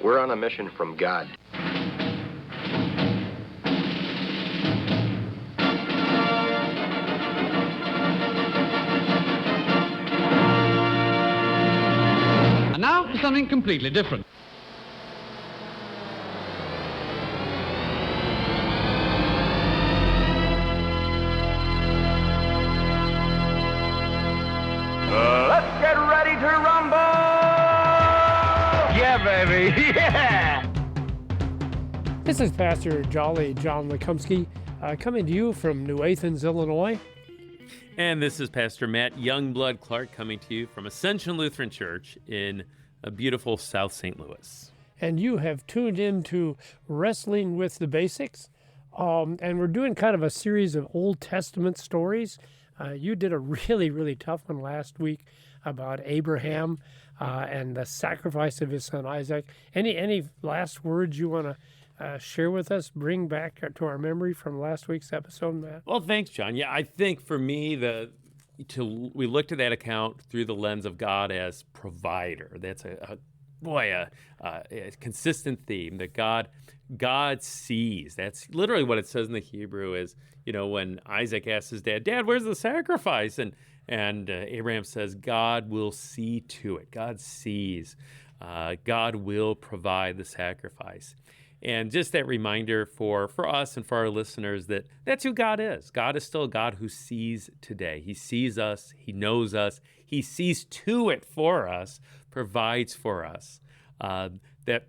We're on a mission from God. And now for something completely different. Let's get ready to rumble! Yeah, baby, yeah! This is Pastor Jolly John Lekumsky coming to you from New Athens, Illinois. And this is Pastor Matt Youngblood Clark coming to you from Ascension Lutheran Church in a beautiful South St. Louis. And you have tuned into Wrestling with the Basics. And we're doing kind of a series of Old Testament stories. You did a really, really tough one last week about Abraham and the sacrifice of his son Isaac. Any last words you want to share with us, bring back to our memory from last week's episode, Matt? Well, thanks, John. Yeah, I think for me, we looked at that account through the lens of God as provider. That's a consistent theme that God sees. That's literally what it says in the Hebrew is, when Isaac asks his dad, "Dad, where's the sacrifice?" And Abraham says, God will see to it. God sees. God will provide the sacrifice. And just that reminder for us and for our listeners that that's who God is. God is still a God who sees today. He sees us. He knows us. He sees to it for us, provides for us. That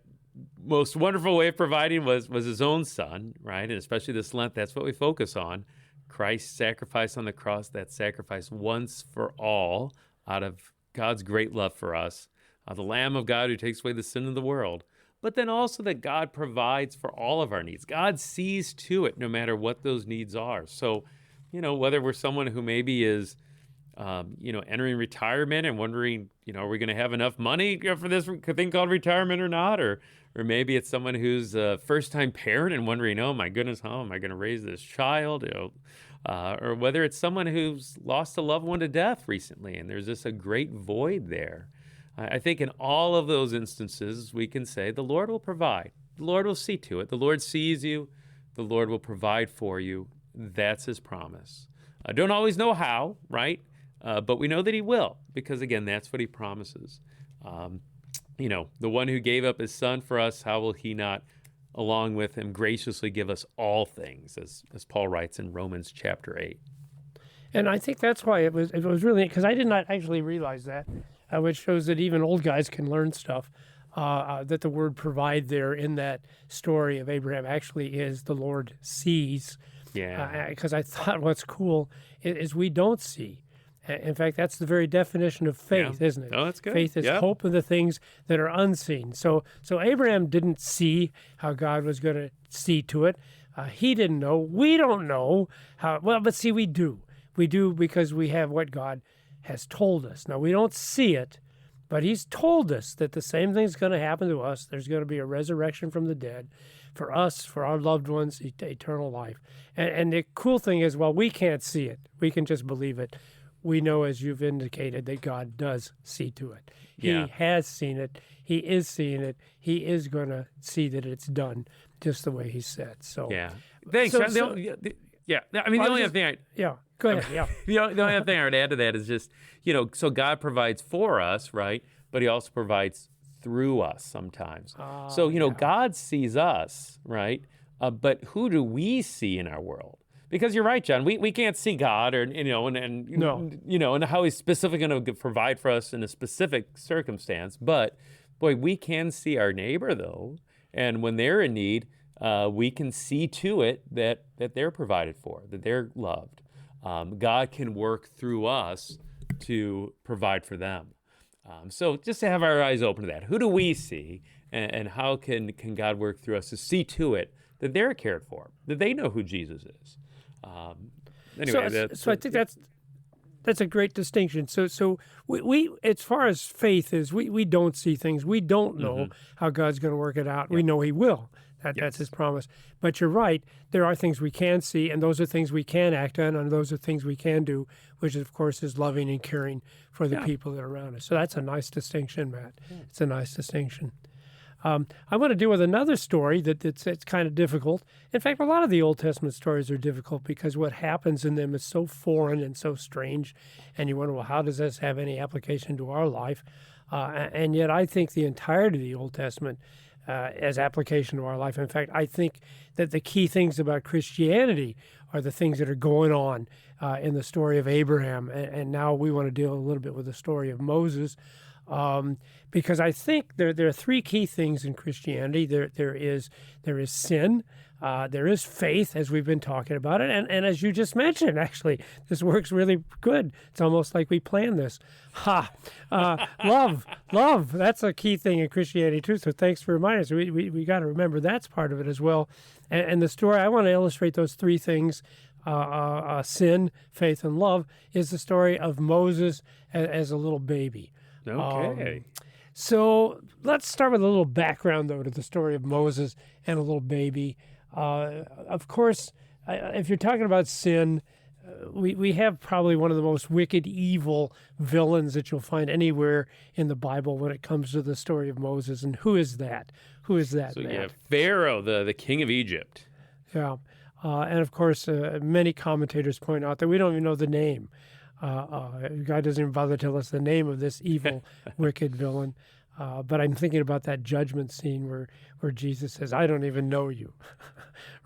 most wonderful way of providing was his own son, right? And especially this Lent, that's what we focus on. Christ's sacrifice on the cross, that sacrifice once for all out of God's great love for us, the Lamb of God who takes away the sin of the world. But then also that God provides for all of our needs. God sees to it no matter what those needs are. So, whether we're someone who maybe is, entering retirement and wondering, are we going to have enough money for this thing called retirement or not? Or maybe it's someone who's a first-time parent and wondering, oh my goodness, how am I going to raise this child? Or whether it's someone who's lost a loved one to death recently and there's just a great void there. I think in all of those instances, we can say the Lord will provide. The Lord will see to it. The Lord sees you. The Lord will provide for you. That's his promise. I don't always know how, right? But we know that he will, because again, that's what he promises. The one who gave up his son for us, how will he not, along with him, graciously give us all things, as Paul writes in Romans chapter 8. And I think that's why it was really, because I did not actually realize that, which shows that even old guys can learn stuff, that the word provide there in that story of Abraham actually is the Lord sees. Yeah. Because I thought what's cool is we don't see. In fact, that's the very definition of faith, isn't it? Oh, that's good. Faith is hope of the things that are unseen. So Abraham didn't see how God was going to see to it. He didn't know. We don't know how. Well, but see, we do. We do because we have what God has told us. Now, we don't see it, but he's told us that the same thing's going to happen to us. There's going to be a resurrection from the dead for us, for our loved ones, eternal life. And the cool thing is, while we can't see it, we can just believe it. We know, as you've indicated, that God does see to it. He has seen it. He is seeing it. He is going to see that it's done just the way he said. So, thanks. So, the only other thing go ahead. Yeah. the only other thing I would add to that is just, so God provides for us, right? But he also provides through us sometimes. God sees us, right? But who do we see in our world? Because you're right, John. We can't see God, and how He's specifically going to provide for us in a specific circumstance. But boy, we can see our neighbor though, and when they're in need, we can see to it that they're provided for, that they're loved. God can work through us to provide for them. So just to have our eyes open to that. Who do we see, and how can God work through us to see to it that they're cared for, that they know who Jesus is? So I think that's a great distinction. So we as far as faith is, we don't see things. We don't know how God's going to work it out. We know He will. That's His promise. But you're right. There are things we can see, and those are things we can act on, and those are things we can do, which of course is loving and caring for the people that are around us. So that's a nice distinction, Matt. It's a nice distinction. I want to deal with another story it's kind of difficult. In fact, a lot of the Old Testament stories are difficult because what happens in them is so foreign and so strange. And you wonder, well, how does this have any application to our life? And yet I think the entirety of the Old Testament as application to our life. In fact, I think that the key things about Christianity are the things that are going on in the story of Abraham. And now we want to deal a little bit with the story of Moses. Because I think there are three key things in Christianity. There is sin, there is faith, as we've been talking about it, and as you just mentioned, actually, this works really good. It's almost like we planned this. Love, that's a key thing in Christianity too. So thanks for reminding us. We got to remember that's part of it as well. And the story I want to illustrate those three things. Sin, faith, and love is the story of Moses as a little baby. Okay. So let's start with a little background, though, to the story of Moses and a little baby. Of course, if you're talking about sin, we have probably one of the most wicked, evil villains that you'll find anywhere in the Bible when it comes to the story of Moses. And who is that? Who is that, So Matt? you have Pharaoh, the king of Egypt. Yeah. And of course, many commentators point out that we don't even know the name. God doesn't even bother to tell us the name of this evil, wicked villain. But I'm thinking about that judgment scene where Jesus says, I don't even know you,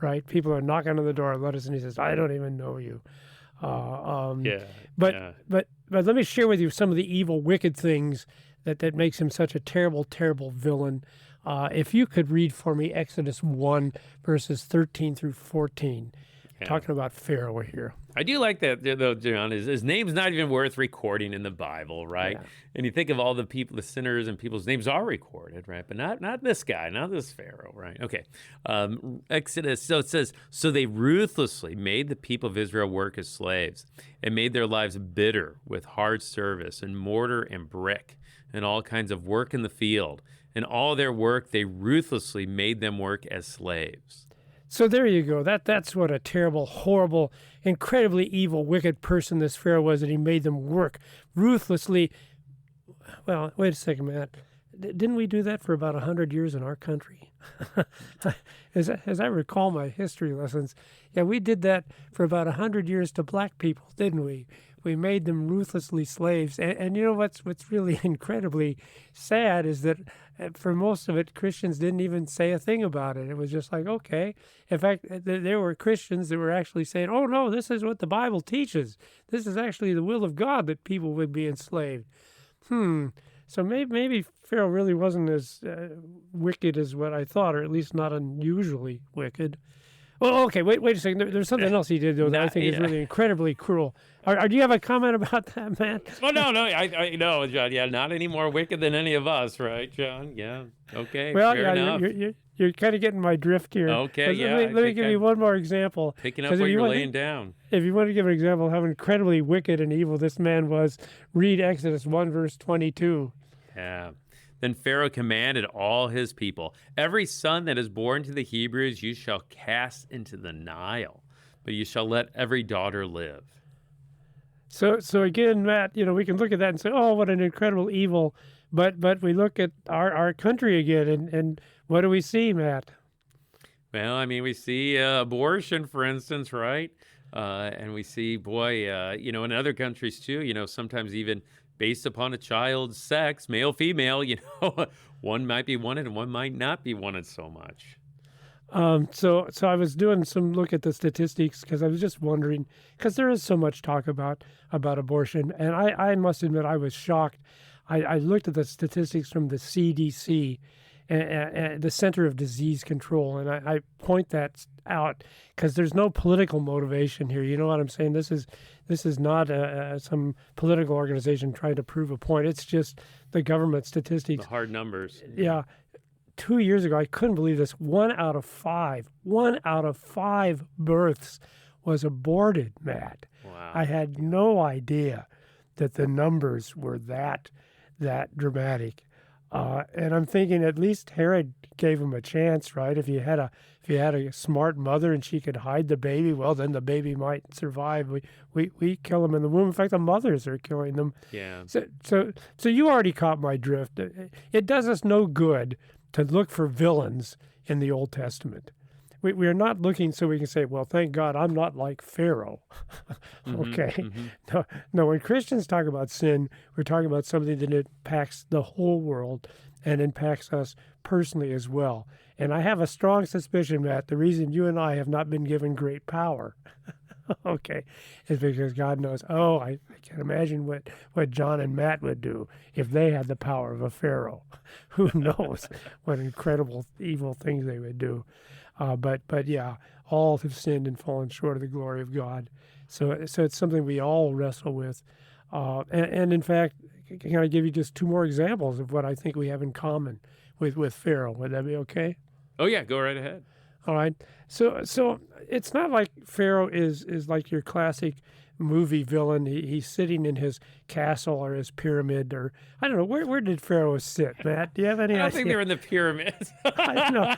right? People are knocking on the door, let us, and he says, I don't even know you. But let me share with you some of the evil, wicked things that makes him such a terrible, terrible villain. If you could read for me Exodus 1, verses 13 through 14, talking about Pharaoh here. I do like that, though, John. His name's not even worth recording in the Bible, right? Yeah. And you think of all the people, the sinners, and people's names are recorded, right? But not this guy, not this Pharaoh, right? Okay. Exodus, so it says, so they ruthlessly made the people of Israel work as slaves and made their lives bitter with hard service and mortar and brick and all kinds of work in the field. And all their work, they ruthlessly made them work as slaves. So there you go. That's what a terrible, horrible, incredibly evil, wicked person this Pharaoh was, that he made them work ruthlessly. Well, wait a second, Matt. Didn't we do that for about 100 years in our country? As I recall my history lessons, yeah, we did that for about 100 years to black people, didn't we? We made them ruthlessly slaves. And you know what's really incredibly sad is that for most of it, Christians didn't even say a thing about it. It was just like, okay. In fact, there were Christians that were actually saying, oh, no, this is what the Bible teaches. This is actually the will of God that people would be enslaved. So maybe Pharaoh really wasn't as wicked as what I thought, or at least not unusually wicked. Well, okay, wait a second. There's something else he did, though, that I think is really incredibly cruel. Do you have a comment about that, Matt? Well, no, I know, John. Yeah, not any more wicked than any of us, right, John? Yeah, okay, well, fair enough. You're kind of getting my drift here. Okay, yeah. Let me give you one more example. Picking up what you're laying down. If you want to give an example of how incredibly wicked and evil this man was, read Exodus 1, verse 22. Yeah. Then Pharaoh commanded all his people, every son that is born to the Hebrews you shall cast into the Nile, but you shall let every daughter live. So again, Matt, we can look at that and say, oh, what an incredible evil. But we look at our country again, and what do we see, Matt? Well, I mean, we see abortion, for instance, right? And we see, in other countries too, sometimes even based upon a child's sex, male, female, one might be wanted and one might not be wanted so much. So I was doing some look at the statistics because I was just wondering, because there is so much talk about abortion, and I must admit I was shocked. I looked at the statistics from the CDC, and the Center of Disease Control, and I point that out because there's no political motivation here. You know what I'm saying? This is not some political organization trying to prove a point. It's just the government statistics. The hard numbers. Yeah. 2 years ago, I couldn't believe this. 1 out of 5 births was aborted, Matt. Wow. I had no idea that the numbers were that dramatic. And I'm thinking at least Herod gave him a chance, right? If you had a smart mother and she could hide the baby, well, then the baby might survive. We kill them in the womb. In fact, the mothers are killing them. Yeah. So you already caught my drift. It does us no good to look for villains in the Old Testament. We are not looking so we can say, well, thank God I'm not like Pharaoh. Okay. No, when Christians talk about sin, we're talking about something that impacts the whole world and impacts us personally as well. And I have a strong suspicion, Matt, the reason you and I have not been given great power, okay, is because God knows, I can imagine what John and Matt would do if they had the power of a Pharaoh. Who knows what incredible evil things they would do. But yeah, all have sinned and fallen short of the glory of God. So it's something we all wrestle with. And in fact, can I give you just two more examples of what I think we have in common with Pharaoh? Would that be okay? Oh yeah, go right ahead. All right. So it's not like Pharaoh is like your classic movie villain. He's sitting in his castle or his pyramid, or I don't know. Where did Pharaoh sit, Matt? Do you have any idea? I don't think they're in the pyramids. I don't know.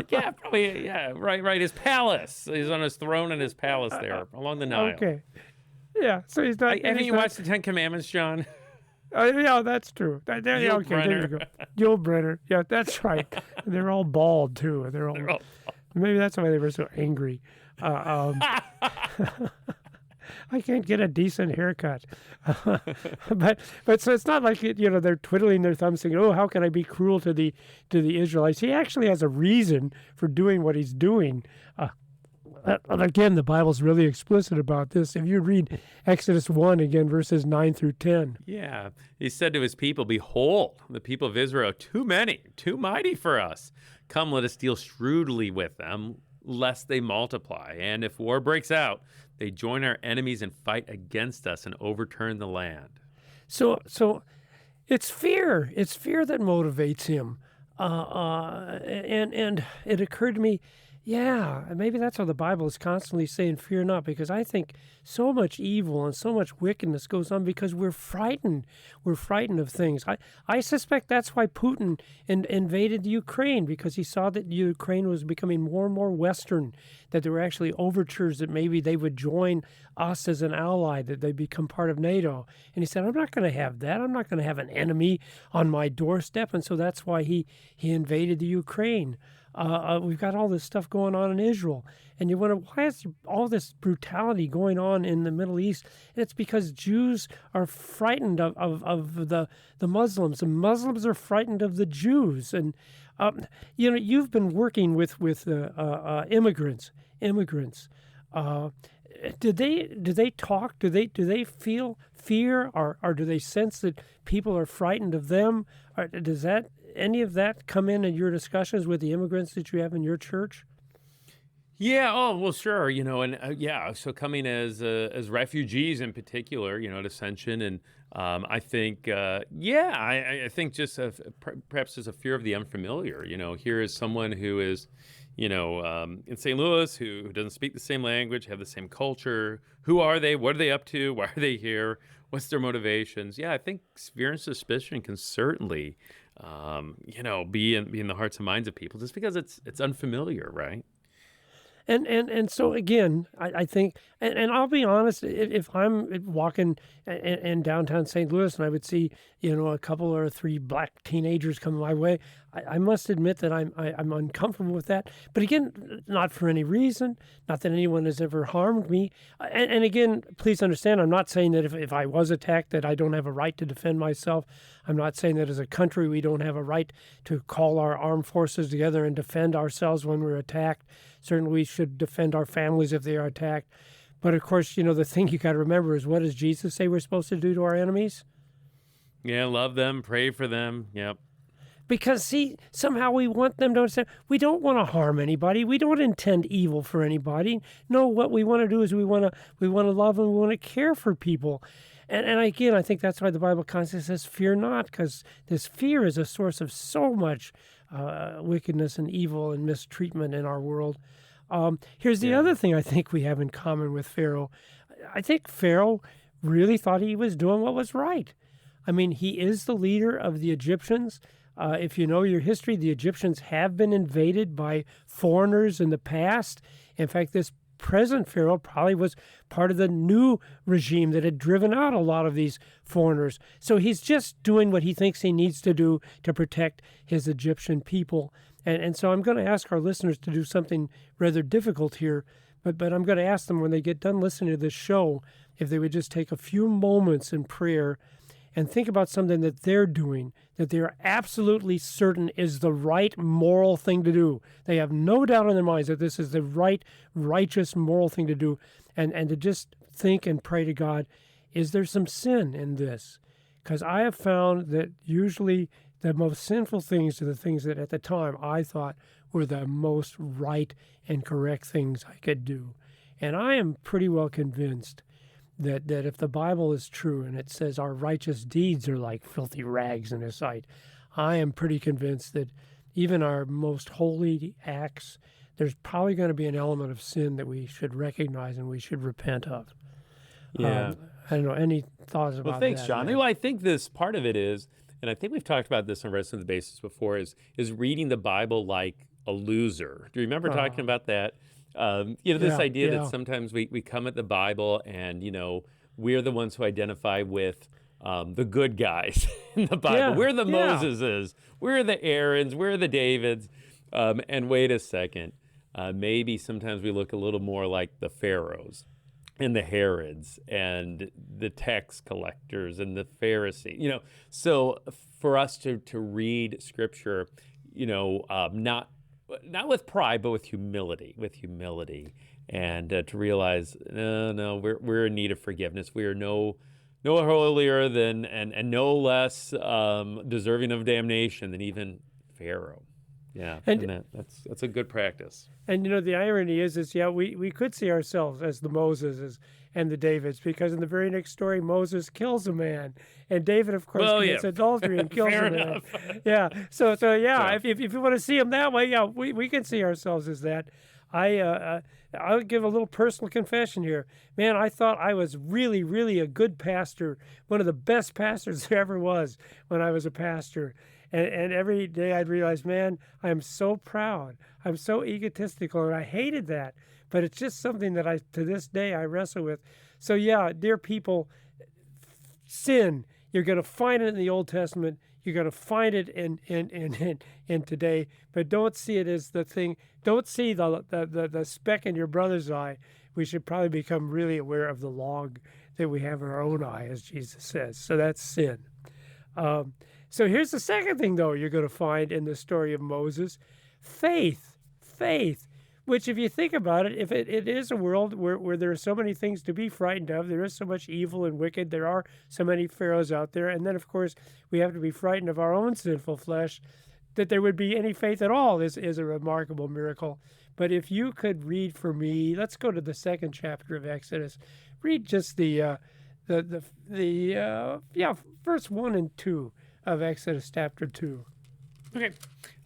Yeah, probably. Yeah, right. His palace. He's on his throne in his palace there along the Nile. Okay. Yeah. So he's not. Haven't you watched the Ten Commandments, John? Yeah, that's true. There you go. Yul Brynner. Yeah, that's right. They're all bald too. They're all maybe that's why they were so angry. I can't get a decent haircut. but so it's not like they're twiddling their thumbs saying, "Oh, how can I be cruel to the Israelites?" He actually has a reason for doing what he's doing. Again, the Bible's really explicit about this. If you read Exodus 1 again, verses 9 through 10. Yeah. He said to his people, "Behold, the people of Israel, too many, too mighty for us. Come, let us deal shrewdly with them, lest they multiply. And if war breaks out, they join our enemies and fight against us and overturn the land." So it's fear. It's fear that motivates him. And it occurred to me, yeah, maybe that's how the Bible is constantly saying, fear not, because I think so much evil and so much wickedness goes on because we're frightened. We're frightened of things. I suspect that's why Putin invaded Ukraine, because he saw that Ukraine was becoming more and more Western, that there were actually overtures that maybe they would join us as an ally, that they'd become part of NATO. And he said, I'm not going to have that. I'm not going to have an enemy on my doorstep. And so that's why he invaded the Ukraine. We've got all this stuff going on in Israel. And you wonder, why is all this brutality going on in the Middle East? And it's because Jews are frightened of the Muslims. The Muslims are frightened of the Jews. And, you've been working with immigrants. Do they talk? Do they feel fear? Or do they sense that people are frightened of them? Or does any of that come in your discussions with the immigrants that you have in your church? Yeah. Oh, well, sure. So coming as refugees in particular, at Ascension, and I think, I think just perhaps there's a fear of the unfamiliar. Here is someone who is, in St. Louis, who doesn't speak the same language, have the same culture. Who are they? What are they up to? Why are they here? What's their motivations? Yeah, I think fear and suspicion can certainly, be in the hearts and minds of people, just because it's unfamiliar, right? And so again, I think, and I'll be honest, if I'm walking in downtown St. Louis and I would see, a couple or three black teenagers coming my way, I must admit that I'm uncomfortable with that. But again, not for any reason, not that anyone has ever harmed me. And again, please understand, I'm not saying that if I was attacked that I don't have a right to defend myself. I'm not saying that as a country we don't have a right to call our armed forces together and defend ourselves when we're attacked. Certainly we should defend our families if they are attacked. But of course, the thing you got to remember is, what does Jesus say we're supposed to do to our enemies? Yeah, love them, pray for them. Yep. Because, see, somehow we want them to understand we don't want to harm anybody. We don't intend evil for anybody. No, what we want to do is we want to love and we want to care for people. And again, I think that's why the Bible constantly says, fear not, because this fear is a source of so much wickedness and evil and mistreatment in our world. Here's the other thing I think we have in common with Pharaoh. I think Pharaoh really thought he was doing what was right. I mean, he is the leader of the Egyptians. If you know your history, the Egyptians have been invaded by foreigners in the past. In fact, this present Pharaoh probably was part of the new regime that had driven out a lot of these foreigners. So he's just doing what he thinks he needs to do to protect his Egyptian people. And so I'm going to ask our listeners to do something rather difficult here, but I'm going to ask them when they get done listening to this show, if they would just take a few moments in prayer and think about something that they're doing that they're absolutely certain is the right moral thing to do. They have no doubt in their minds that this is the right, righteous, moral thing to do, and to just think and pray to God, is there some sin in this? Because I have found that usually the most sinful things are the things that at the time I thought were the most right and correct things I could do. And I am pretty well convinced that if the Bible is true and it says our righteous deeds are like filthy rags in His sight, I am pretty convinced that even our most holy acts, there's probably going to be an element of sin that we should recognize and we should repent of. Yeah. I don't know. Any thoughts about that? Well, thanks, John. man? Well, I think this part of it is, and I think we've talked about this on Rest on the Basis before, is reading the Bible like a loser. Do you remember talking about that? This idea that sometimes we come at the Bible and, we're the ones who identify with the good guys in the Bible. Yeah, We're the yeah. Moseses. We're the Aarons. We're the Davids. And wait a second. Maybe sometimes we look a little more like the Pharaohs and the Herods and the tax collectors and the Pharisees. So for us to read Scripture, not with pride, but with humility, and to realize, no, we're in need of forgiveness. We are no holier than and no less deserving of damnation than even Pharaoh. Yeah, and that's a good practice. And the irony is we could see ourselves as the Moseses and the Davids, because in the very next story, Moses kills a man, and David, of course, commits adultery and kills Fair a man. enough. Yeah. So if you want to see him that way, we can see ourselves as that. I'll give a little personal confession here. Man, I thought I was really, really a good pastor, one of the best pastors there ever was when I was a pastor. And every day I'd realize, man, I'm so proud. I'm so egotistical, and I hated that. But it's just something that to this day, I wrestle with. So yeah, dear people, sin, you're going to find it in the Old Testament. You're going to find it in today. But don't see it as the thing. Don't see the speck in your brother's eye. We should probably become really aware of the log that we have in our own eye, as Jesus says. So that's sin. So here's the second thing, though, you're going to find in the story of Moses. Faith, which if you think about it, if it is a world where there are so many things to be frightened of, there is so much evil and wicked, there are so many pharaohs out there, and then, of course, we have to be frightened of our own sinful flesh, that there would be any faith at all is a remarkable miracle. But if you could read for me, let's go to the second chapter of Exodus. Read just the verse 1 and 2 of Exodus chapter 2. Okay.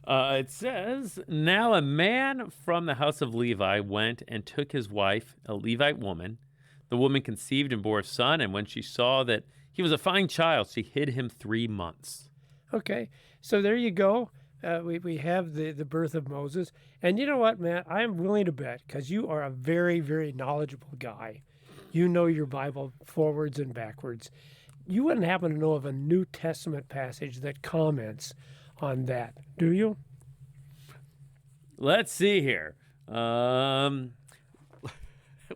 It says, "Now a man from the house of Levi went and took his wife, a Levite woman. The woman conceived and bore a son, and when she saw that he was a fine child, she hid him 3 months." Okay, so there you go. We have the birth of Moses. And you know what, Matt? I am willing to bet, because you are a very, very knowledgeable guy. You know your Bible forwards and backwards. You wouldn't happen to know of a New Testament passage that comments on that, do you? Let's see here. Well,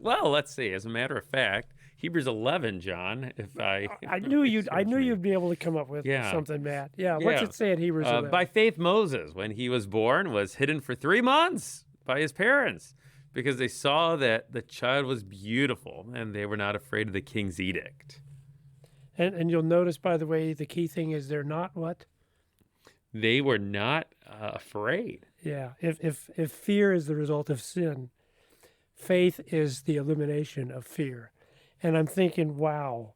let's see. As a matter of fact, Hebrews 11, John. I knew you'd be able to come up with something, Matt. Yeah. What's it say in Hebrews 11? By faith, Moses, when he was born, was hidden for 3 months by his parents, because they saw that the child was beautiful, and they were not afraid of the king's edict. And you'll notice, by the way, the key thing is they're not what? They were not afraid. Yeah. If fear is the result of sin, faith is the elimination of fear. And I'm thinking, wow,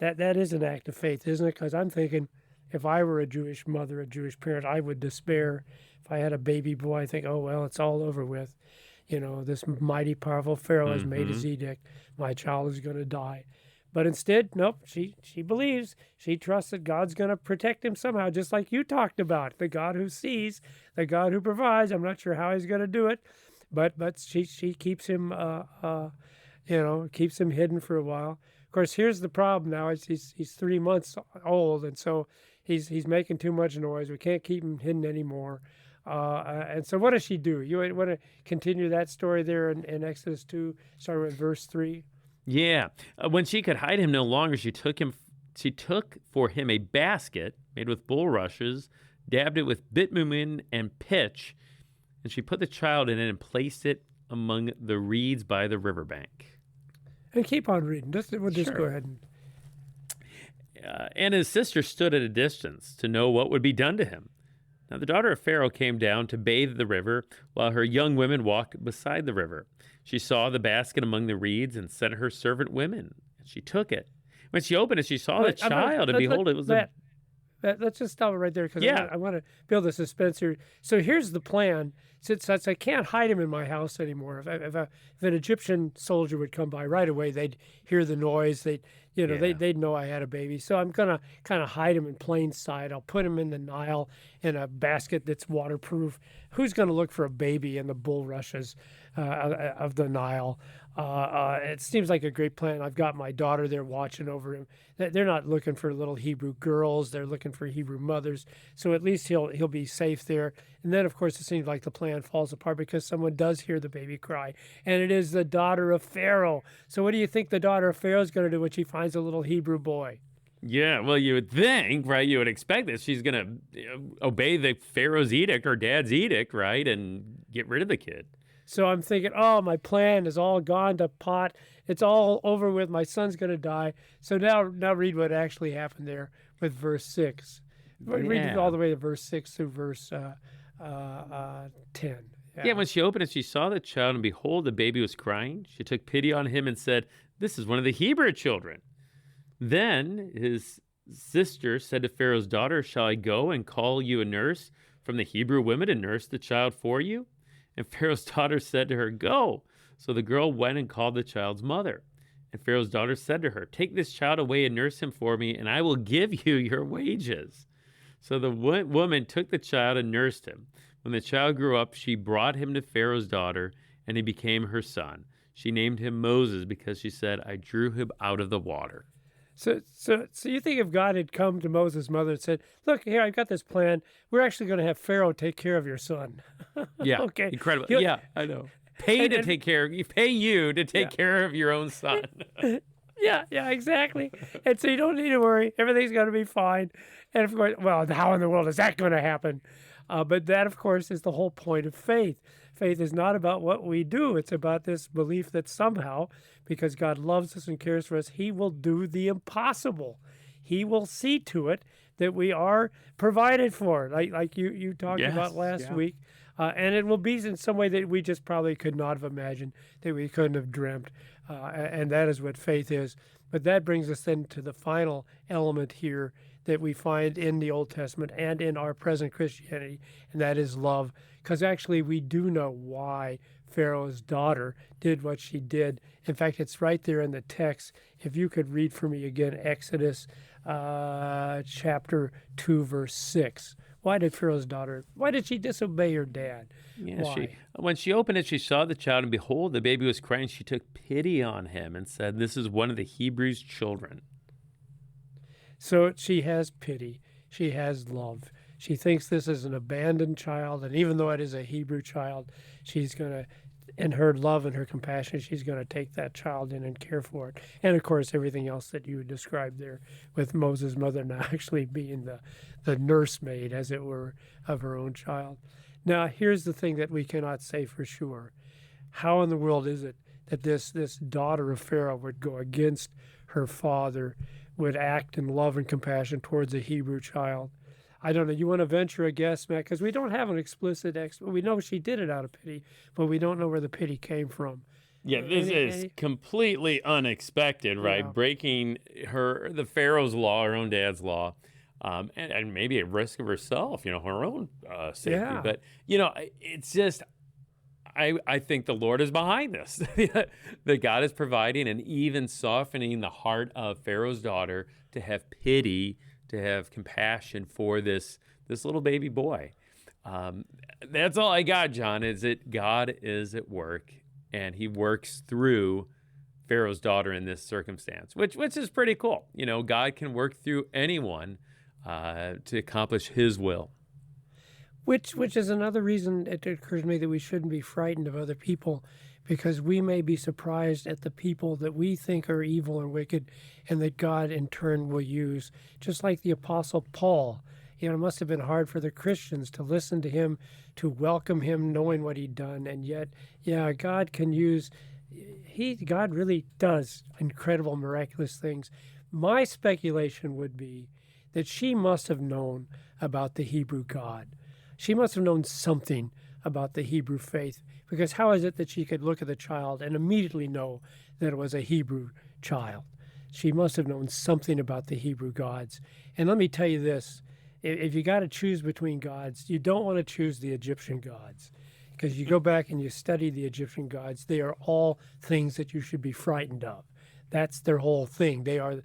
that is an act of faith, isn't it? Because I'm thinking, if I were a Jewish mother, a Jewish parent, I would despair. If I had a baby boy, I think, oh, well, it's all over with. This mighty, powerful Pharaoh has made his edict. My child is going to die. But instead, nope, she believes, she trusts that God's going to protect him somehow, just like you talked about, the God who sees, the God who provides. I'm not sure how he's going to do it, but she keeps him keeps him hidden for a while. Of course, here's the problem now: is he's 3 months old, and so he's making too much noise. We can't keep him hidden anymore. And so, what does she do? You want to continue that story there in Exodus 2, starting with verse 3? Yeah. When she could hide him no longer, she took for him a basket made with bulrushes, dabbed it with bitumen and pitch, and she put the child in it and placed it among the reeds by the riverbank. And keep on reading. We'll just Sure. go ahead and. And his sister stood at a distance to know what would be done to him. Now the daughter of Pharaoh came down to bathe the river, while her young women walked beside the river. She saw the basket among the reeds and sent her servant women, and she took it. When she opened it, she saw the child, and behold, it was Let's just stop it right there, because Yeah. I want to build a suspense here. So here's the plan. Since I can't hide him in my house anymore, if an Egyptian soldier would come by right away, they'd hear the noise. They'd know I had a baby. So I'm gonna kind of hide him in plain sight. I'll put him in the Nile in a basket that's waterproof. Who's gonna look for a baby in the bulrushes of the Nile? It seems like a great plan. I've got my daughter there watching over him. They're not looking for little Hebrew girls. They're looking for Hebrew mothers. So at least he'll be safe there. And then, of course, it seems like the plan falls apart because someone does hear the baby cry, and it is the daughter of Pharaoh. So what do you think the daughter of Pharaoh is going to do when she finds a little Hebrew boy? Yeah, well, you would think, right? You would expect that she's going to obey the Pharaoh's edict or dad's edict, right? And get rid of the kid. So I'm thinking, oh, my plan is all gone to pot. It's all over with. My son's going to die. So now read what actually happened there with verse 6. Read it all the way to verse 6 through verse 10. Yeah, when she opened it, she saw the child, and behold, the baby was crying. She took pity on him and said, "This is one of the Hebrew children." Then his sister said to Pharaoh's daughter, "Shall I go and call you a nurse from the Hebrew women to nurse the child for you?" And Pharaoh's daughter said to her, "Go." So the girl went and called the child's mother. And Pharaoh's daughter said to her, "Take this child away and nurse him for me, and I will give you your wages." So the woman took the child and nursed him. When the child grew up, she brought him to Pharaoh's daughter, and he became her son. She named him Moses because she said, "I drew him out of the water." So you think if God had come to Moses' mother and said, "Look, here, I've got this plan. We're actually going to have Pharaoh take care of your son." Yeah, Okay. incredible. He'll- Yeah, I know. Pay you to take care of your own son. Yeah, exactly. And so you don't need to worry. Everything's going to be fine. And of course, well, how in the world is that going to happen? But that, of course, is the whole point of faith. Faith is not about what we do. It's about this belief that somehow, because God loves us and cares for us, he will do the impossible. He will see to it that we are provided for, like you talked about last week. And it will be in some way that we just probably could not have imagined, that we couldn't have dreamt. And that is what faith is. But that brings us then to the final element here that we find in the Old Testament and in our present Christianity, and that is love. Because actually we do know why Pharaoh's daughter did what she did. In fact, it's right there in the text. If you could read for me again, Exodus chapter 2, verse 6. Why did she disobey her dad? Yeah, when she opened it, she saw the child, and behold, the baby was crying. She took pity on him and said, "This is one of the Hebrews' children." So she has pity. She has love. She thinks this is an abandoned child, and even though it is a Hebrew child, she's going to, in her love and her compassion, she's going to take that child in and care for it. And, of course, everything else that you described there with Moses' mother now actually being the nursemaid, as it were, of her own child. Now, here's the thing that we cannot say for sure. How in the world is it that this daughter of Pharaoh would go against her father, would act in love and compassion towards a Hebrew child? I don't know. You want to venture a guess, Matt? Because we don't have an explicit we know she did it out of pity, but we don't know where the pity came from. Yeah, this is completely unexpected, right? Yeah. Breaking the Pharaoh's law, her own dad's law, and maybe at risk of herself, her own safety. Yeah. But, it's just, I think the Lord is behind this, that God is providing and even softening the heart of Pharaoh's daughter to have pity, to have compassion for this little baby boy. That's all I got, John, is that God is at work, and he works through Pharaoh's daughter in this circumstance, which is pretty cool. You know, God can work through anyone to accomplish his will. Which is another reason it occurs to me that we shouldn't be frightened of other people, because we may be surprised at the people that we think are evil and wicked and that God in turn will use. Just like the Apostle Paul. You know, it must have been hard for the Christians to listen to him, to welcome him, knowing what he'd done. And yet, yeah, God can use, God really does incredible, miraculous things. My speculation would be that she must have known about the Hebrew God. She must have known something about the Hebrew faith, because how is it that she could look at the child and immediately know that it was a Hebrew child? She must have known something about the Hebrew gods. And let me tell you this, if you got to choose between gods, you don't want to choose the Egyptian gods, because you go back and you study the Egyptian gods, they are all things that you should be frightened of. That's their whole thing. They are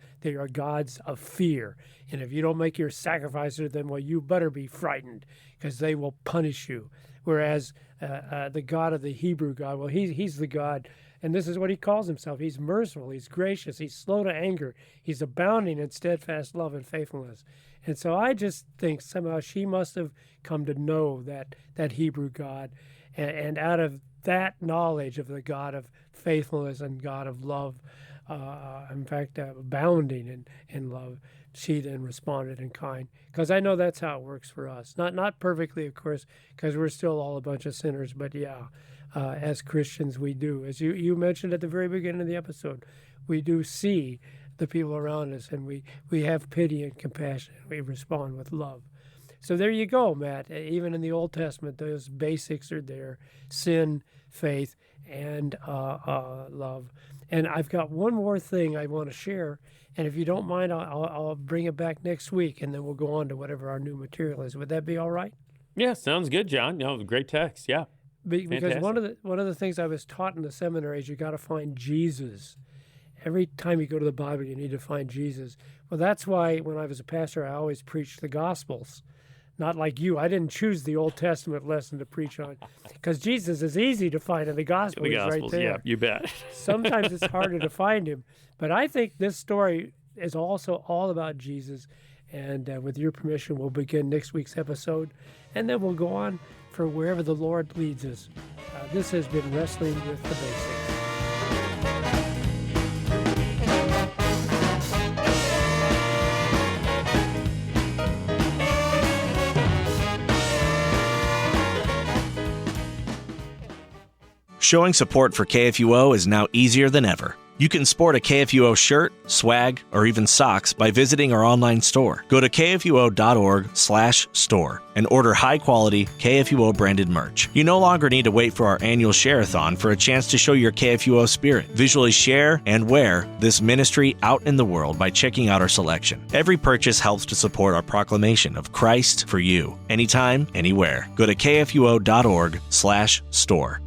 gods of fear. And if you don't make your sacrifice to them, well, you better be frightened, because they will punish you. Whereas the God of the Hebrew God, well, he's the God, and this is what he calls himself. He's merciful, he's gracious, he's slow to anger, he's abounding in steadfast love and faithfulness. And so I just think somehow she must have come to know that Hebrew God, and out of that knowledge of the God of faithfulness and God of love, in fact, abounding in love, she then responded in kind. Because I know that's how it works for us. Not perfectly, of course, because we're still all a bunch of sinners, but yeah, as Christians we do. As you mentioned at the very beginning of the episode, we do see the people around us, and we have pity and compassion, and we respond with love. So there you go, Matt. Even in the Old Testament, those basics are there: sin, faith, and love. And I've got one more thing I want to share, and if you don't mind, I'll bring it back next week, and then we'll go on to whatever our new material is. Would that be all right? Yeah, sounds good, John. No, great text. Yeah, because one of the things I was taught in the seminary is you got to find Jesus. Every time you go to the Bible, you need to find Jesus. Well, that's why when I was a pastor, I always preached the Gospels. Not like you. I didn't choose the Old Testament lesson to preach on, because Jesus is easy to find in the Gospels. The He's Gospels, right there. yeah, you bet. Sometimes it's harder to find him. But I think this story is also all about Jesus. And with your permission, we'll begin next week's episode. And then we'll go on for wherever the Lord leads us. This has been Wrestling with the Basics. Showing support for KFUO is now easier than ever. You can sport a KFUO shirt, swag, or even socks by visiting our online store. Go to kfuo.org/store and order high-quality KFUO-branded merch. You no longer need to wait for our annual share-a-thon for a chance to show your KFUO spirit. Visually share and wear this ministry out in the world by checking out our selection. Every purchase helps to support our proclamation of Christ for you, anytime, anywhere. Go to kfuo.org/store.